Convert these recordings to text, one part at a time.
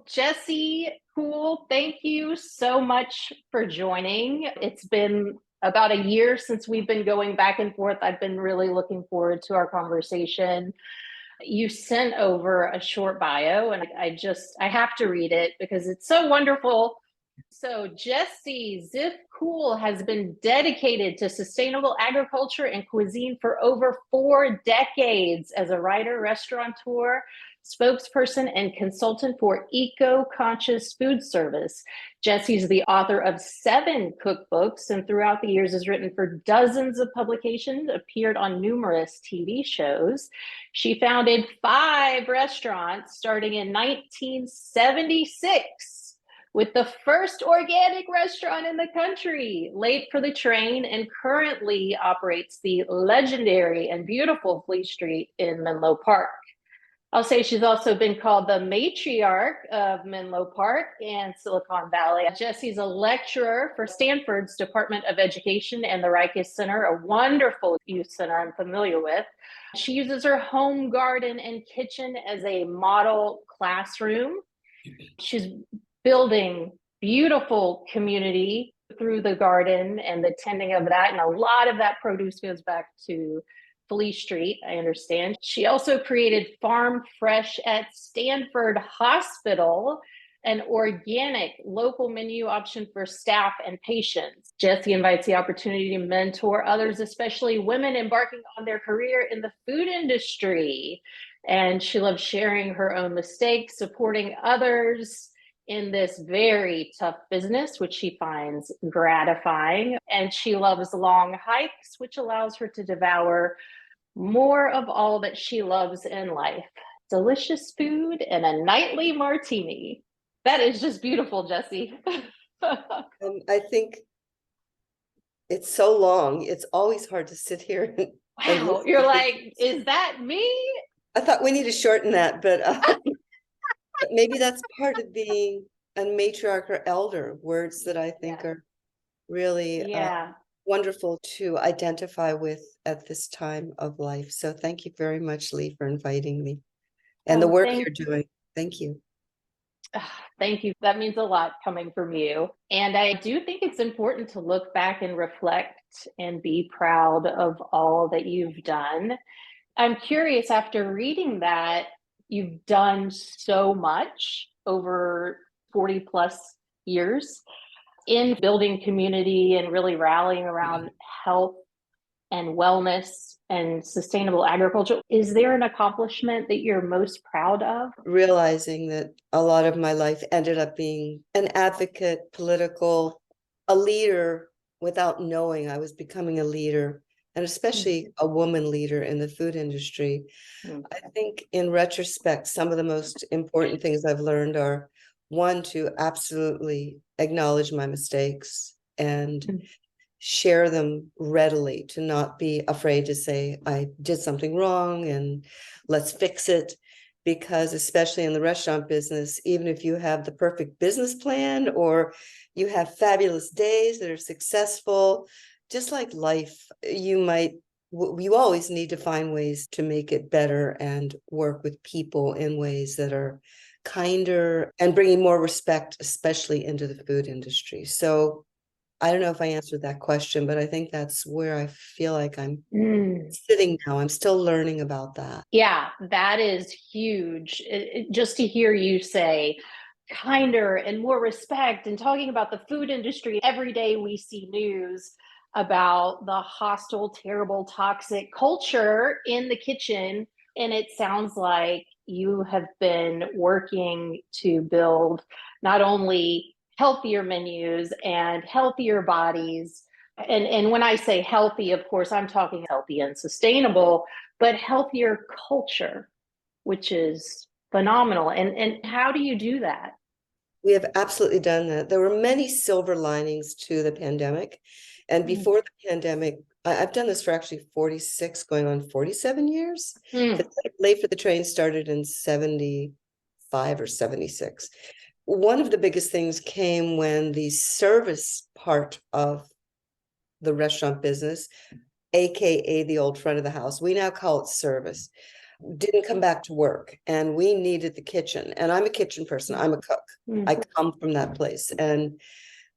Jesse, cool. Thank you so much for joining. It's been about a year since we've been going back and forth. I've been really looking forward to our conversation. You sent over a short bio, and I have to read it because it's so wonderful. So, Jesse Ziff Cool has been dedicated to sustainable agriculture and cuisine for over 4 decades as a writer, restaurateur, spokesperson, and consultant for eco-conscious food service. Jesse's the author of 7 cookbooks and throughout the years has written for dozens of publications, appeared on numerous TV shows. She founded 5 restaurants starting in 1976 with the first organic restaurant in the country, Late for the Train, and currently operates the legendary and beautiful Fleet Street in Menlo Park. I'll say she's also been called the Matriarch of Menlo Park and Silicon Valley. Jesse's a lecturer for Stanford's Department of Education and the Riekes Center, a wonderful youth center I'm familiar with. She uses her home garden and kitchen as a model classroom. She's building beautiful community through the garden and the tending of that. And a lot of that produce goes back to Fleet Street, I understand. She also created Farm Fresh at Stanford Hospital, an organic local menu option for staff and patients. Jesse invites the opportunity to mentor others, especially women embarking on their career in the food industry. And she loves sharing her own mistakes, supporting others in this very tough business, which she finds gratifying. And she loves long hikes, which allows her to devour more of all that she loves in life: delicious food and a nightly martini. That is just beautiful, Jesse. I think it's so long. It's always hard to sit here. Wow, you're like, is that me? I thought we need to shorten that, but maybe that's part of being a matriarch or elder, words that I think are really wonderful to identify with at this time of life. So thank you very much, Leigh, for inviting me and the work you're doing. Thank you. Thank you. That means a lot coming from you. And I do think it's important to look back and reflect and be proud of all that you've done. I'm curious, after reading that, you've done so much over 40 plus years in building community and really rallying around health and wellness and sustainable agriculture. Is there an accomplishment that you're most proud of? Realizing that a lot of my life ended up being an advocate, a leader without knowing I was becoming a leader, and especially a woman leader in the food industry. I think in retrospect, some of the most important things I've learned are, one, to absolutely acknowledge my mistakes and share them readily, to not be afraid to say, I did something wrong and let's fix it. Because especially in the restaurant business, even if you have the perfect business plan or you have fabulous days that are successful, just like life, you always need to find ways to make it better and work with people in ways that are kinder and bringing more respect, especially into the food industry. So I don't know if I answered that question, but I think that's where I feel like I'm sitting now. I'm still learning about that. Yeah, that is huge. Just to hear you say kinder and more respect and talking about the food industry. Every day we see news about the hostile, terrible, toxic culture in the kitchen. And it sounds like you have been working to build not only healthier menus and healthier bodies. And when I say healthy, of course, I'm talking healthy and sustainable, but healthier culture, which is phenomenal. And how do you do that? We have absolutely done that. There were many silver linings to the pandemic. And before the pandemic, I've done this for actually 46, going on 47 years. Late for the Train started in 75 or 76. One of the biggest things came when the service part of the restaurant business, AKA the old front of the house, we now call it service, didn't come back to work, and we needed the kitchen. And I'm a kitchen person, I'm a cook. I come from that place. And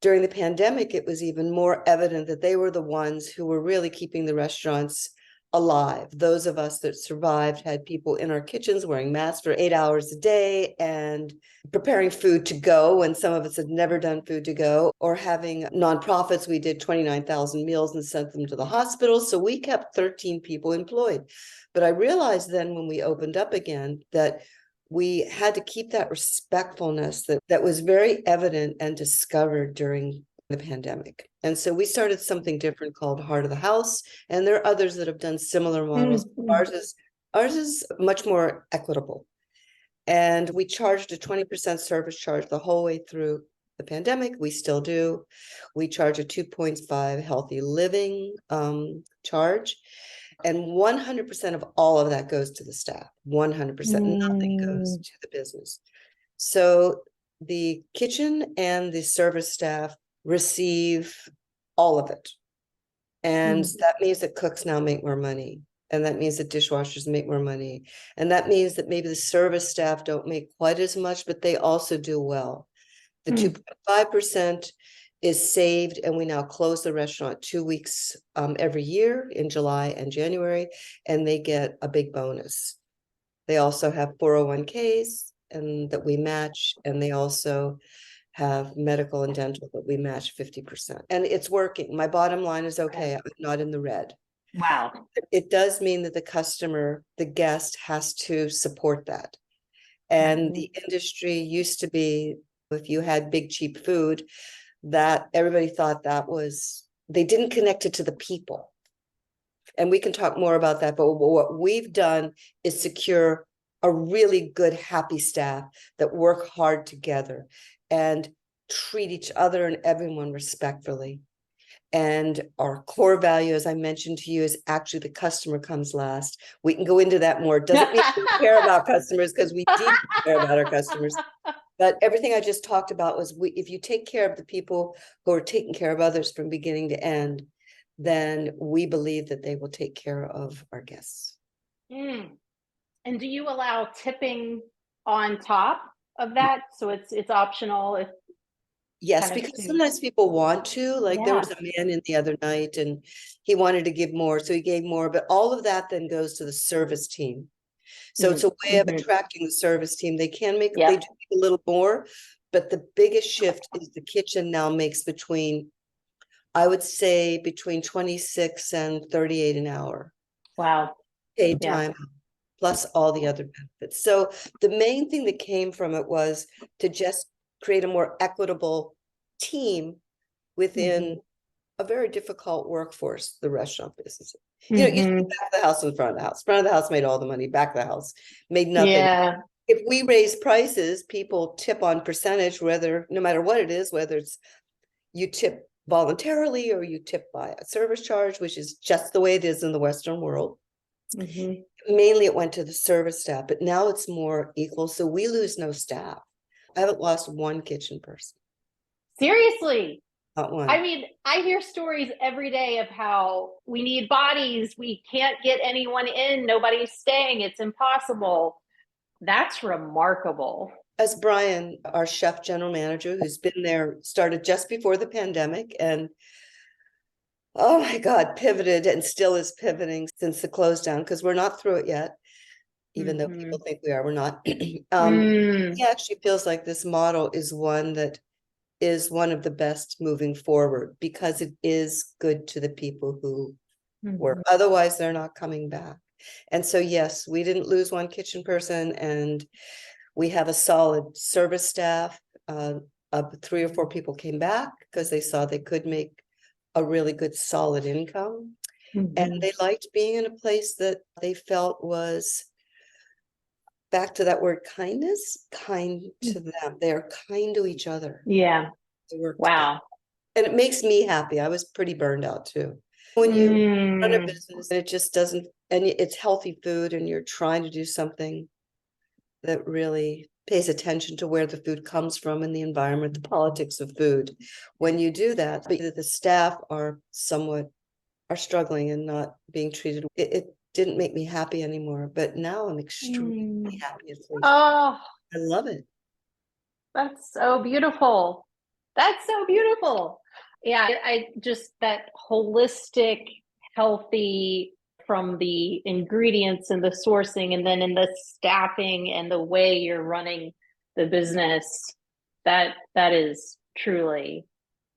during the pandemic, it was even more evident that they were the ones who were really keeping the restaurants alive. Those of us that survived had people in our kitchens wearing masks for 8 hours a day and preparing food to go when some of us had never done food to go, or having nonprofits. We did 29,000 meals and sent them to the hospital. So we kept 13 people employed. But I realized then when we opened up again that we had to keep that respectfulness that was very evident and discovered during the pandemic. And so we started something different called Heart of the House. And there are others that have done similar models. Ours is much more equitable. And we charged a 20% service charge the whole way through the pandemic. We still do. We charge a 2.5 healthy living charge. And 100% of all of that goes to the staff. 100%, nothing goes to the business. So the kitchen and the service staff receive all of it. And that means that cooks now make more money. And that means that dishwashers make more money. And that means that maybe the service staff don't make quite as much, but they also do well. The 2.5% is saved, and we now close the restaurant 2 weeks every year in July and January, and they get a big bonus. They also have 401ks and that we match, and they also have medical and dental that we match 50%. And it's working. My bottom line is okay, I'm not in the red. Wow. It does mean that the customer, the guest, has to support that. And the industry used to be, if you had big cheap food, that everybody thought that was, they didn't connect it to the people. And we can talk more about that, but what we've done is secure a really good, happy staff that work hard together and treat each other and everyone respectfully. And our core value, as I mentioned to you, is actually the customer comes last. We can go into that more. It doesn't mean we care about customers, because we deeply care about our customers. But everything I just talked about was, if you take care of the people who are taking care of others from beginning to end, then we believe that they will take care of our guests. And do you allow tipping on top of that? So it's optional if Yes, because sometimes people want to, like there was a man in the other night and he wanted to give more, so he gave more, but all of that then goes to the service team. So it's a way of attracting the service team. They can make, they do make a little more, but the biggest shift is the kitchen now makes between, I would say, between 26 and 38 an hour. Wow. Paid time, plus all the other benefits. So the main thing that came from it was to just create a more equitable team within a very difficult workforce, the restaurant business. You know, you back of the house and front of the house. Front of the house made all the money, back of the house made nothing. Yeah. If we raise prices, people tip on percentage, whether, no matter what it is, whether it's you tip voluntarily or you tip by a service charge, which is just the way it is in the Western world. Mainly it went to the service staff, but now it's more equal. So we lose no staff. I haven't lost one kitchen person. Seriously? Not one. I mean, I hear stories every day of how we need bodies. We can't get anyone in. Nobody's staying. It's impossible. That's remarkable. As Brian, our chef general manager, who's been there, started just before the pandemic and, oh my God, pivoted and still is pivoting since the close down, because we're not through it yet. Even though people think we are, we're not. He actually feels like this model is one that is one of the best moving forward, because it is good to the people who work. Otherwise, they're not coming back. And so, yes, we didn't lose one kitchen person, and we have a solid service staff. 3 or 4 people came back because they saw they could make a really good, solid income. And they liked being in a place that they felt was, back to that word, kindness, kind to them. They're kind to each other. Yeah. Wow. And it makes me happy. I was pretty burned out too. When you run a business and it just doesn't, and it's healthy food, and you're trying to do something that really pays attention to where the food comes from and the environment, the politics of food. When you do that, but the staff are struggling and not being treated, it didn't make me happy anymore. But now I'm extremely happy at Fleet Street. Oh, I love it. that's so beautiful. That's so beautiful. Yeah, I just that holistic, healthy from the ingredients and the sourcing, and then in the staffing and the way you're running the business. That is truly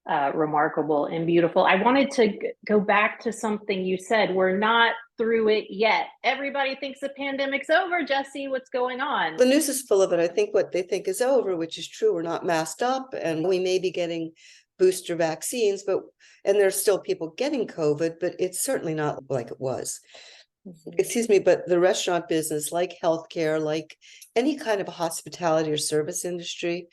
remarkable and beautiful. I wanted to go back to something you said. We're not through it yet. Everybody thinks the pandemic's over. Jesse, what's going on? The news is full of it. I think what they think is over, which is true. We're not masked up, and we may be getting booster vaccines, and there's still people getting COVID, but it's certainly not like it was. Excuse me, but the restaurant business, like healthcare, like any kind of hospitality or service industry,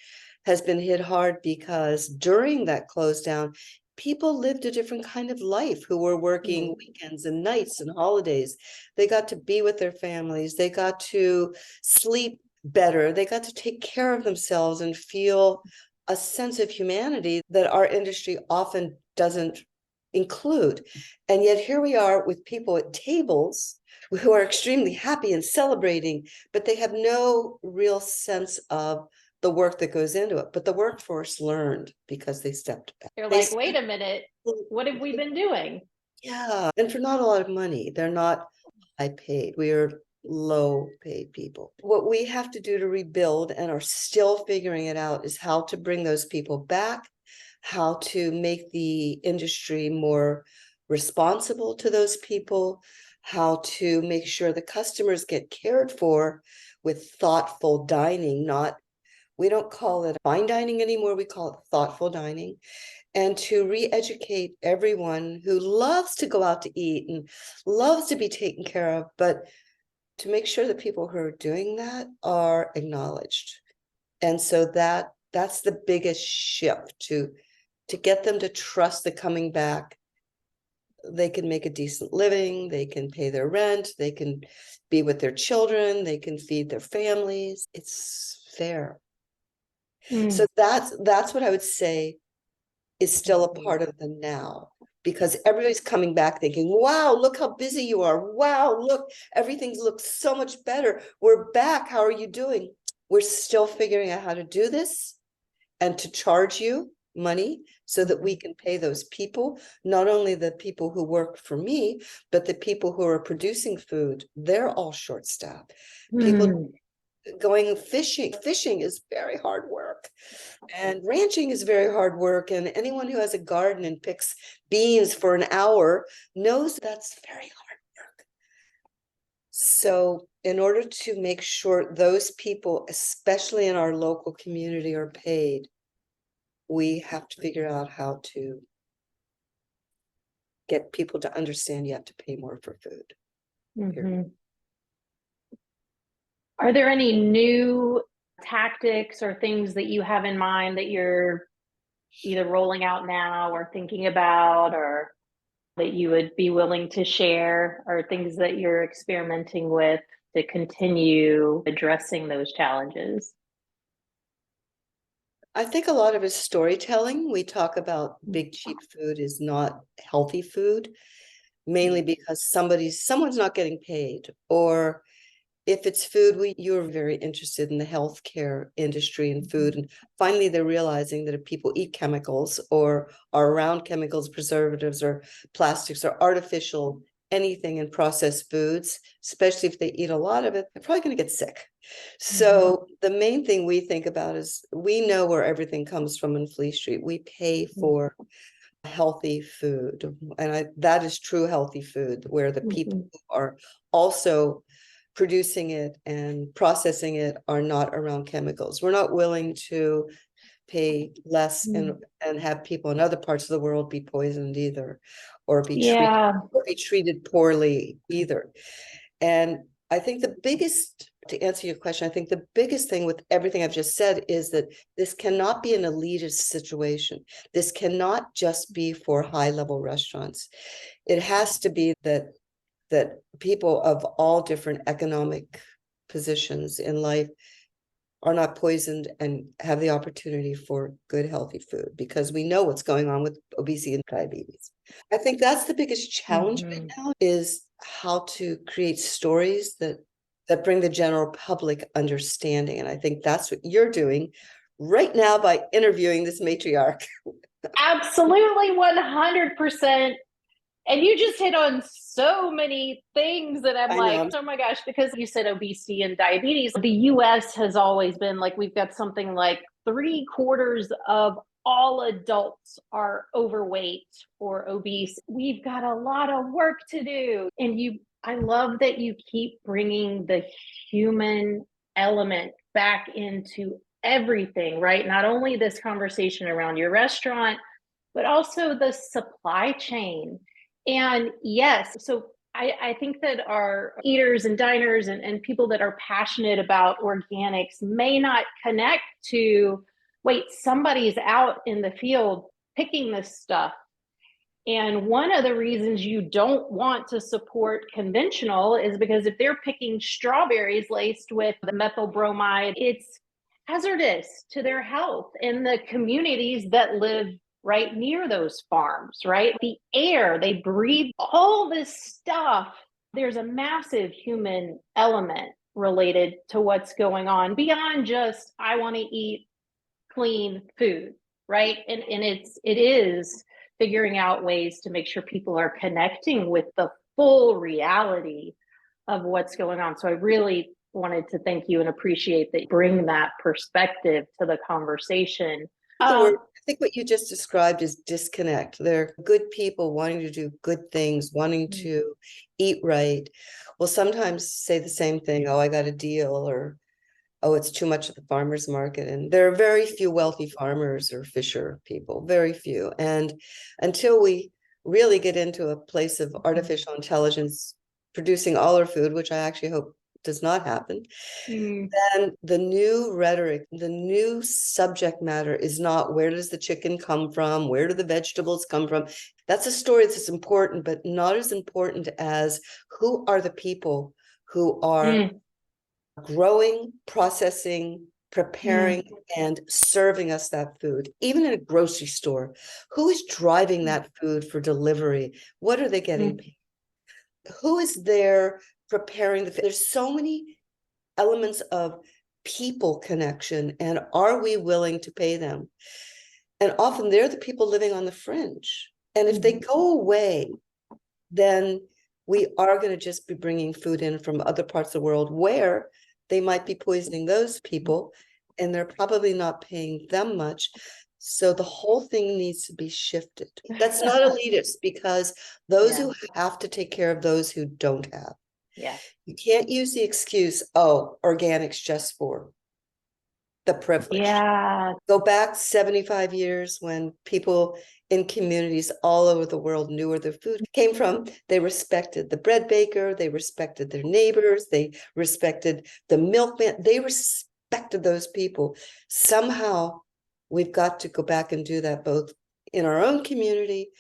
has been hit hard because during that close down, people lived a different kind of life who were working weekends and nights and holidays. They got to be with their families. They got to sleep better. They got to take care of themselves and feel a sense of humanity that our industry often doesn't include. And yet here we are with people at tables who are extremely happy and celebrating, but they have no real sense of the work that goes into it. But the workforce learned because they stepped back. They're like, wait a minute, what have we been doing? Yeah, and for not a lot of money. They're not high paid. We are low paid people. What we have to do to rebuild, and are still figuring it out, is how to bring those people back, how to make the industry more responsible to those people, how to make sure the customers get cared for with thoughtful dining. We don't call it fine dining anymore, we call it thoughtful dining. And to re-educate everyone who loves to go out to eat and loves to be taken care of, but to make sure that people who are doing that are acknowledged. And so that's the biggest shift, to get them to trust that coming back, they can make a decent living, they can pay their rent, they can be with their children, they can feed their families. It's fair. So that's what I would say is still a part of the now, because everybody's coming back thinking, wow, look how busy you are. Wow, look, everything looks so much better. We're back. How are you doing? We're still figuring out how to do this and to charge you money so that we can pay those people, not only the people who work for me, but the people who are producing food. They're all short-staffed. People going fishing. Fishing is very hard work, and ranching is very hard work. And anyone who has a garden and picks beans for an hour knows that's very hard work. So in order to make sure those people, especially in our local community, are paid, we have to figure out how to get people to understand you have to pay more for food. Are there any new tactics or things that you have in mind that you're either rolling out now or thinking about, or that you would be willing to share, or things that you're experimenting with to continue addressing those challenges? I think a lot of it is storytelling. We talk about big cheap food is not healthy food, mainly because someone's not getting paid, or if it's food, you're very interested in the healthcare industry and food. And finally, they're realizing that if people eat chemicals or are around chemicals, preservatives, or plastics, or artificial anything in processed foods, especially if they eat a lot of it, they're probably going to get sick. So the main thing we think about is, we know where everything comes from in Fleet Street. We pay for healthy food, and that is true healthy food, where the people who are also producing it and processing it are not around chemicals. We're not willing to pay less and have people in other parts of the world be poisoned either, or be treated poorly either. And I think to answer your question, I think the biggest thing with everything I've just said is that this cannot be an elitist situation. This cannot just be for high-level restaurants. It has to be that people of all different economic positions in life are not poisoned and have the opportunity for good, healthy food, because we know what's going on with obesity and diabetes. I think that's the biggest challenge right now, is how to create stories that bring the general public understanding. And I think that's what you're doing right now by interviewing this matriarch. Absolutely, 100%. And you just hit on so many things that I'm I like, know. oh my gosh, because you said obesity and diabetes. The US has always been like, we've got something like 3/4 of all adults are overweight or obese. We've got a lot of work to do. And I love that you keep bringing the human element back into everything, right? Not only this conversation around your restaurant, but also the supply chain. And yes, so I think that our eaters and diners and people that are passionate about organics may not connect to, wait, somebody's out in the field picking this stuff. And one of the reasons you don't want to support conventional is because if they're picking strawberries laced with the methyl bromide, it's hazardous to their health and the communities that live right near those farms, right? The air, they breathe all this stuff. There's a massive human element related to what's going on beyond just, I want to eat clean food, right? And it is figuring out ways to make sure people are connecting with the full reality of what's going on. So I really wanted to thank you and appreciate that you bring that perspective to the conversation. The word, I think what you just described is disconnect. They're good people wanting to do good things, wanting to eat right. Will sometimes say the same thing, oh, I got a deal, or oh, it's too much at the farmer's market. And there are very few wealthy farmers or fisher people, very few. And until we really get into a place of artificial intelligence producing all our food, which I actually hope does not happen, then the new rhetoric, the new subject matter is not where does the chicken come from? Where do the vegetables come from? That's a story that's important, but not as important as who are the people who are growing, processing, preparing, and serving us that food, even in a grocery store. Who is driving that food for delivery? What are they getting paid? Who is there preparing the food? There's so many elements of people connection, and are we willing to pay them? And often they're the people living on the fringe. And if they go away, then we are going to just be bringing food in from other parts of the world where they might be poisoning those people, and they're probably not paying them much. So the whole thing needs to be shifted. That's not elitist, because those who have to take care of those who don't have. Yeah. You can't use the excuse, oh, organics just for the privileged. Yeah. Go back 75 years when people in communities all over the world knew where their food came from. They respected the bread baker, they respected their neighbors, they respected the milkman, they respected those people. Somehow we've got to go back and do that both in our own community,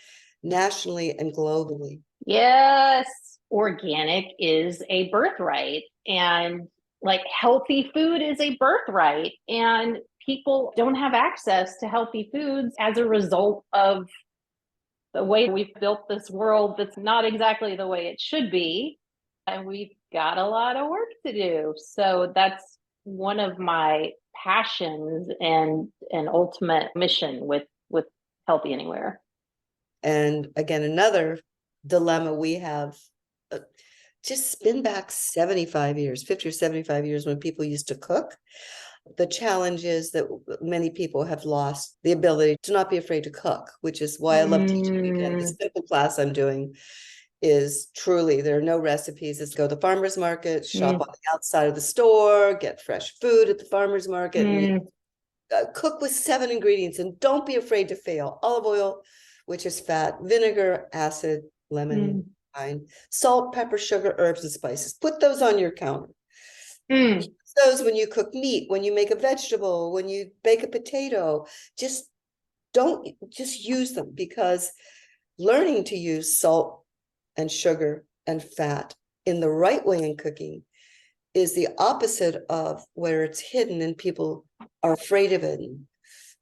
nationally, and globally. Yes. Organic is a birthright, and like healthy food is a birthright, and people don't have access to healthy foods as a result of the way we've built this world that's not exactly the way it should be, and we've got a lot of work to do. So that's one of my passions and ultimate mission with Healthy Anywhere. And again, another dilemma we have, just spin back 75 years, 50 or 75 years, when people used to cook. The challenge is that many people have lost the ability to not be afraid to cook, which is why I love teaching again. The simple class I'm doing is truly, there are no recipes. It's go to the farmer's market, shop on the outside of the store, get fresh food at the farmer's market, and cook with 7 ingredients, and don't be afraid to fail. Olive oil, which is fat, vinegar, acid, lemon, wine, salt, pepper, sugar, herbs, and spices. Put those on your counter. Use those when you cook meat, when you make a vegetable, when you bake a potato. Just use them, because learning to use salt and sugar and fat in the right way in cooking is the opposite of where it's hidden and people are afraid of it and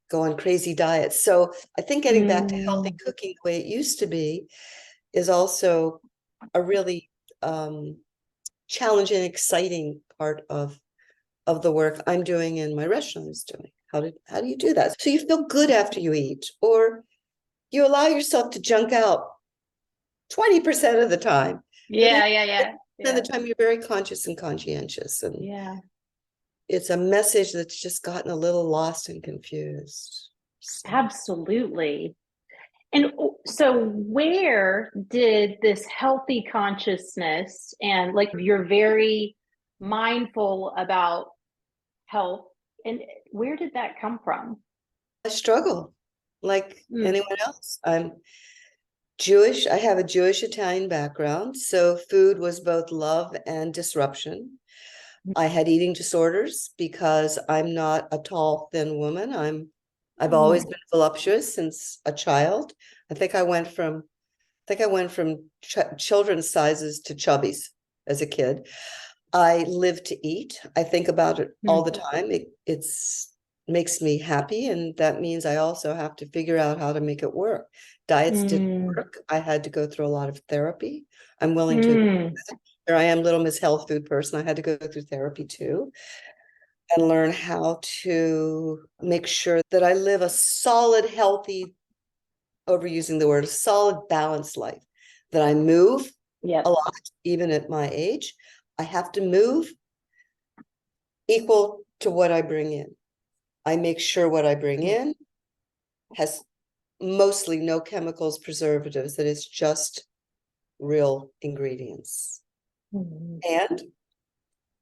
go on crazy diets. So I think getting back to healthy cooking the way it used to be is also a really challenging and exciting part of the work I'm doing and my restaurant is doing. How do you do that? So you feel good after you eat, or you allow yourself to junk out 20% of the time. But then Yeah. the time you're very conscious and conscientious. And Yeah. it's a message that's just gotten a little lost and confused. So. Absolutely. And so, where did this healthy consciousness and like you're very mindful about health, and where did that come from? I struggle like Mm. anyone else. I'm Jewish. I have a Jewish Italian background. So food was both love and disruption. I had eating disorders because I'm not a tall, thin woman. I've always been voluptuous since a child. I think I went from children's sizes to chubbies as a kid. I live to eat. I think about it all the time. It's makes me happy, and that means I also have to figure out how to make it work. Diets didn't work. I had to go through a lot of therapy. I'm willing to admit that. Here I am, little Miss Health Food person. I had to go through therapy too and learn how to make sure that I live a solid, healthy, overusing the word, a solid, balanced life, that I move Yep. a lot, even at my age. I have to move equal to what I bring in. I make sure what I bring in has mostly no chemicals, preservatives, that it's just real ingredients. And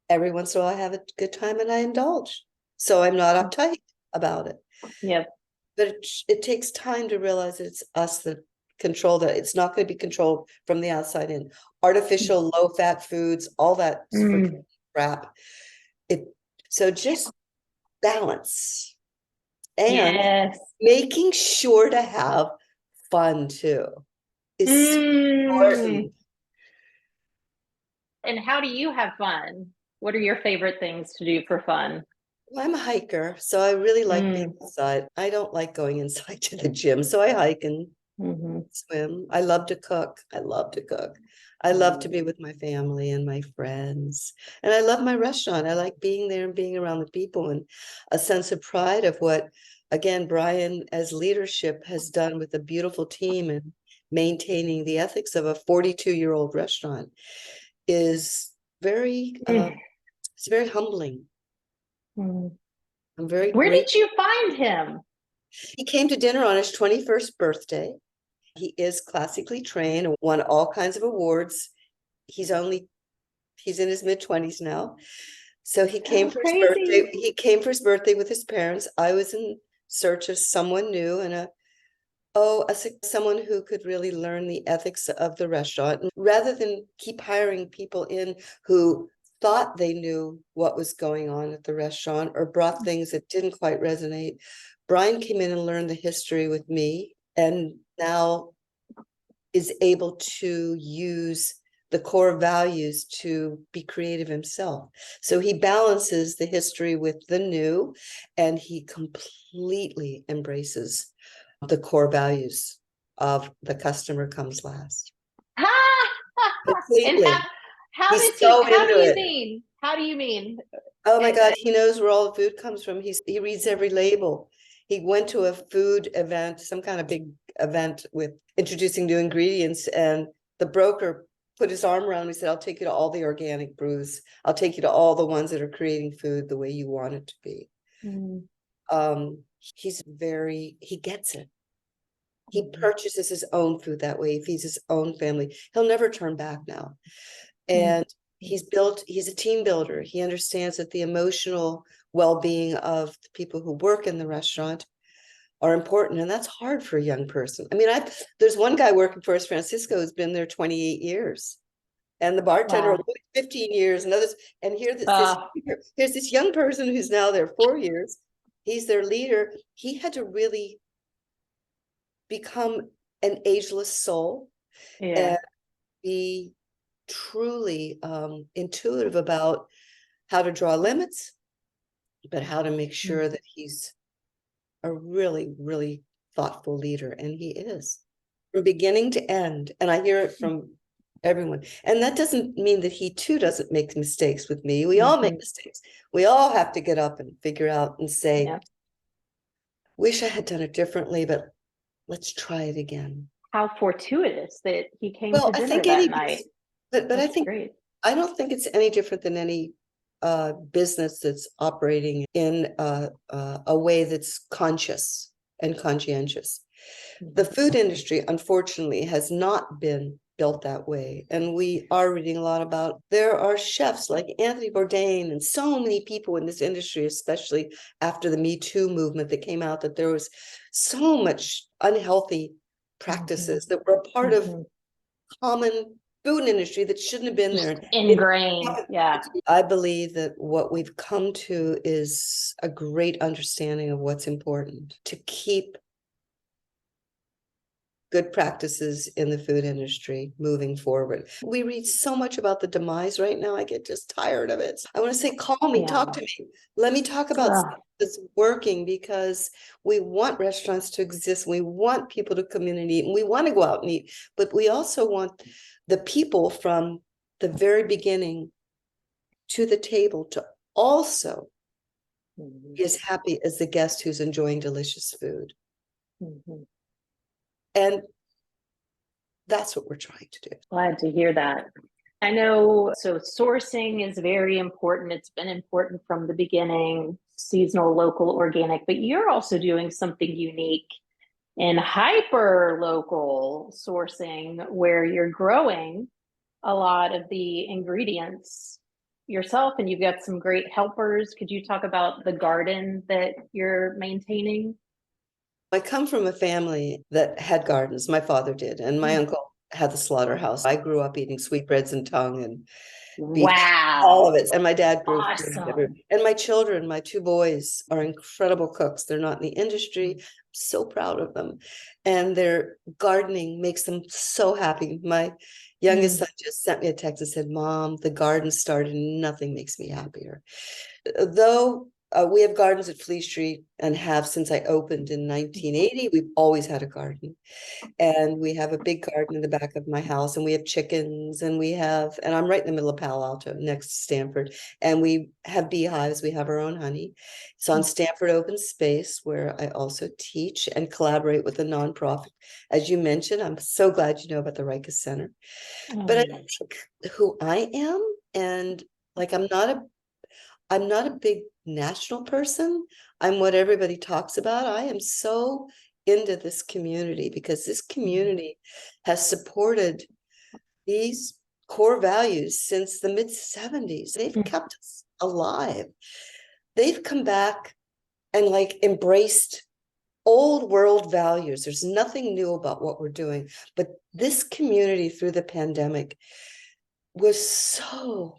every once in a while I have a good time and I indulge. So I'm not uptight about it. Yep. But it takes time to realize that it's us that control that. It's not going to be controlled from the outside in. Artificial low-fat foods, all that freaking crap. So just balance and Yes. making sure to have fun too is important. And how do you have fun? What are your favorite things to do for fun? Well, I'm a hiker, so I really like being outside. I don't like going inside to the gym, so I hike and swim. I love to cook. I love to cook. I love to be with my family and my friends. And I love my restaurant. I like being there and being around the people, and a sense of pride of what, again, Brian as leadership has done with a beautiful team and maintaining the ethics of a 42-year-old restaurant is very, it's very humbling. I'm very Where grateful. did you find him? He came to dinner on his 21st birthday. He is classically trained and won all kinds of awards. He's in his mid-20s now. So he came for his birthday. He came for his birthday with his parents. I was in search of someone new and someone who could really learn the ethics of the restaurant. And rather than keep hiring people in who thought they knew what was going on at the restaurant or brought things that didn't quite resonate, Brian came in and learned the history with me, and now is able to use the core values to be creative himself. So he balances the history with the new, and he completely embraces the core values of the customer comes last. And Completely. how He's does he? so How do into you it. mean? How do you mean? Oh my God, he knows where all the food comes from. He reads every label. He went to a food event, some kind of big event with introducing new ingredients, and the broker put his arm around him. He said, I'll take you to all the organic brews. I'll take you to all the ones that are creating food the way you want it to be. He gets it. He purchases his own food that way. He feeds his own family. He'll never turn back now. And he's a team builder. He understands that the emotional well-being of the people who work in the restaurant are important. And that's hard for a young person. I mean, there's one guy working for us, Francisco, who's been there 28 years. And the bartender, 15 years, and others. And here's this young person who's now there 4 years. He's their leader. He had to really become an ageless soul and be truly intuitive about how to draw limits, but how to make sure that he's a really, really thoughtful leader. And he is from beginning to end. And I hear it from everyone. And that doesn't mean that he too doesn't make mistakes with me. We all make Mhm. mistakes. We all have to get up and figure out and say, Yeah. wish I had done it differently, but let's try it again. How fortuitous that he came Well, to I dinner think that any, night. but That's great. I don't think it's any different than any business that's operating in a way that's conscious and conscientious. The Mhm. food industry, unfortunately, has not been built that way. And we are reading a lot about, there are chefs like Anthony Bourdain and so many people in this industry, especially after the Me Too movement that came out, that there was so much unhealthy Mhm. practices that were a part of Mhm. common food industry that shouldn't have been Just there. ingrained. Yeah. I believe that what we've come to is a great understanding of what's important to keep good practices in the food industry moving forward. We read so much about the demise right now. I get just tired of it. I want to say, call me, talk Yeah. to me. Let me talk about stuff Ugh. that's working, because we want restaurants to exist. We want people to come in and eat, and we want to go out and eat, but we also want the people from the very beginning to the table to also Mhm. be as happy as the guest who's enjoying delicious food. Mhm. And that's what we're trying to do. Glad to hear that. I know, so sourcing is very important. It's been important from the beginning, seasonal, local, organic, but you're also doing something unique in hyper local sourcing where you're growing a lot of the ingredients yourself and you've got some great helpers. Could you talk about the garden that you're maintaining? I come from a family that had gardens. My father did, and my uncle had the slaughterhouse. I grew up eating sweetbreads and tongue and beef, all of Wow. it. And my dad grew food Awesome. and my children, my two boys, are incredible cooks. They're not in the industry. I'm so proud of them. And their gardening makes them so happy. My youngest Mm. son just sent me a text and said, Mom, the garden started and nothing makes me happier. Though we have gardens at Fleet Street and have since I opened in 1980, we've always had a garden. And we have a big garden in the back of my house, and we have chickens, and and I'm right in the middle of Palo Alto next to Stanford, and we have beehives. We have our own honey. It's on Stanford Open Space, where I also teach and collaborate with a nonprofit. As you mentioned, I'm so glad you know about the Rikers Center. But I Mm. think who I am, and like I'm not a big national person. I'm what everybody talks about. I am so into this community because this community has supported these core values since the mid 70s. They've Mm. kept us alive. They've come back and like embraced old world values. There's nothing new about what we're doing, but this community through the pandemic was so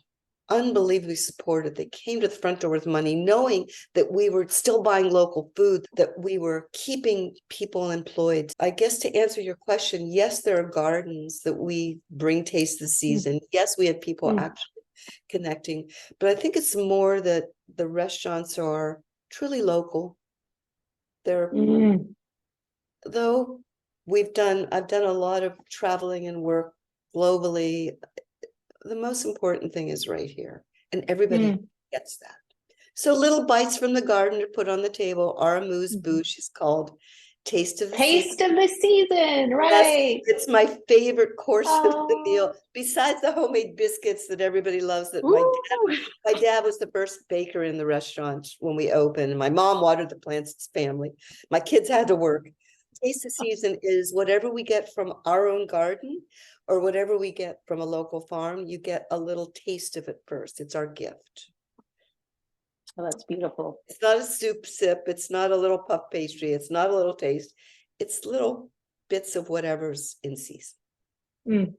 unbelievably supported. They came to the front door with money, knowing that we were still buying local food, that we were keeping people employed. I guess to answer your question, yes, there are gardens that we bring taste the Mm. season. Yes, we have people Mm. actually connecting, but I think it's more that the restaurants are truly local. They're, Mm. though I've done a lot of traveling and work globally, the most important thing is right here, and everybody Mm. gets that. So little bites from the garden to put on the table. Our amuse Mhm. bouche is called Taste of the Sea. Taste of the season, Yes, right? it's my favorite course of the Oh, meal, besides the homemade biscuits that everybody loves. That ooh. my dad was the first baker in the restaurant when we opened, and my mom watered the plants. It's family. My kids had to work. Taste of season is whatever we get from our own garden or whatever we get from a local farm. You get a little taste of it first. It's our gift. Oh, that's beautiful. It's not a soup sip. It's not a little puff pastry. It's not a little taste. It's little bits of whatever's in season. Mm,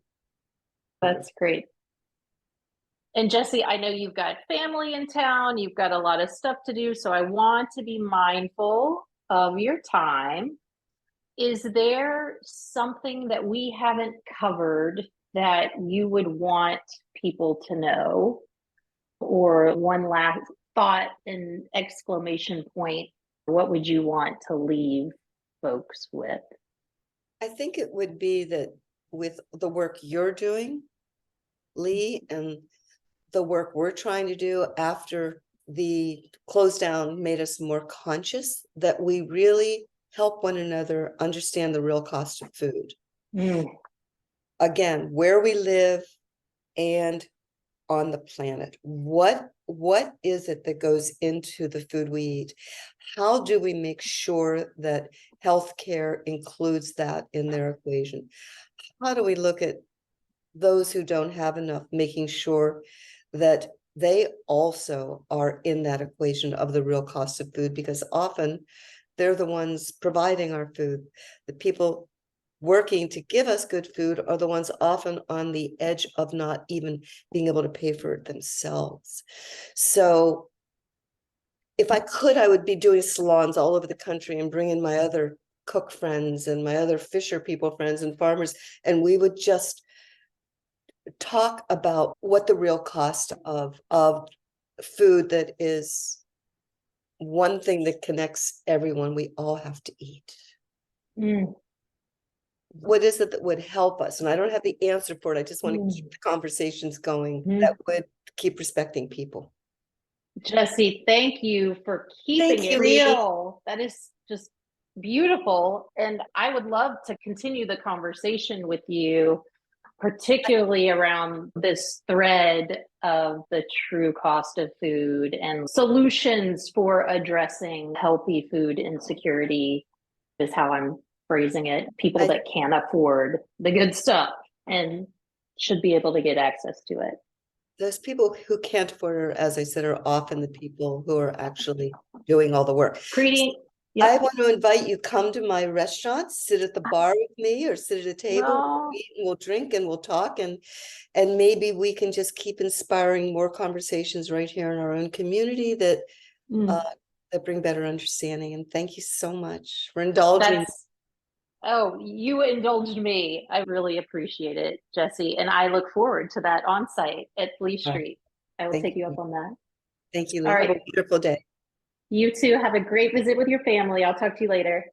that's great. And Jesse, I know you've got family in town, you've got a lot of stuff to do, so I want to be mindful of your time. Is there something that we haven't covered that you would want people to know? Or one last thought and exclamation point, what would you want to leave folks with? I think it would be that with the work you're doing, Leigh, and the work we're trying to do after the close down made us more conscious that we really help one another understand the real cost of food. Mm. Again, where we live and on the planet. What is it that goes into the food we eat? How do we make sure that healthcare includes that in their equation? How do we look at those who don't have enough, making sure that they also are in that equation of the real cost of food? Because often they're the ones providing our food. The people working to give us good food are the ones often on the edge of not even being able to pay for it themselves. So if I could, I would be doing salons all over the country and bring in my other cook friends and my other fisher people friends and farmers, and we would just talk about what the real cost of food that is one thing that connects everyone we all have to eat. Mm. What is it that would help us? And I don't have the answer for it. I just want to keep the conversations going that would keep respecting people. Jesse, thank you for keeping Thank it you, Leigh. real. That is just beautiful. And I would love to continue the conversation with you, particularly around this thread of the true cost of food and solutions for addressing healthy food insecurity, is how I'm phrasing it. People that can't afford the good stuff and should be able to get access to it. Those people who can't afford it, as I said, are often the people who are actually doing all the work. Creating, I yep. want to invite you, come to my restaurant, sit at the bar with me or sit at a table, we'll No. eat and we'll drink and we'll talk, and maybe we can just keep inspiring more conversations right here in our own community that that bring better understanding. And thank you so much for indulging. Oh, you indulged me. I really appreciate it, Jesse. And I look forward to that on site at Leigh Street. I will take you up on that. Thank you, All Leigh. Have right. a wonderful day. You too. Have a great visit with your family. I'll talk to you later.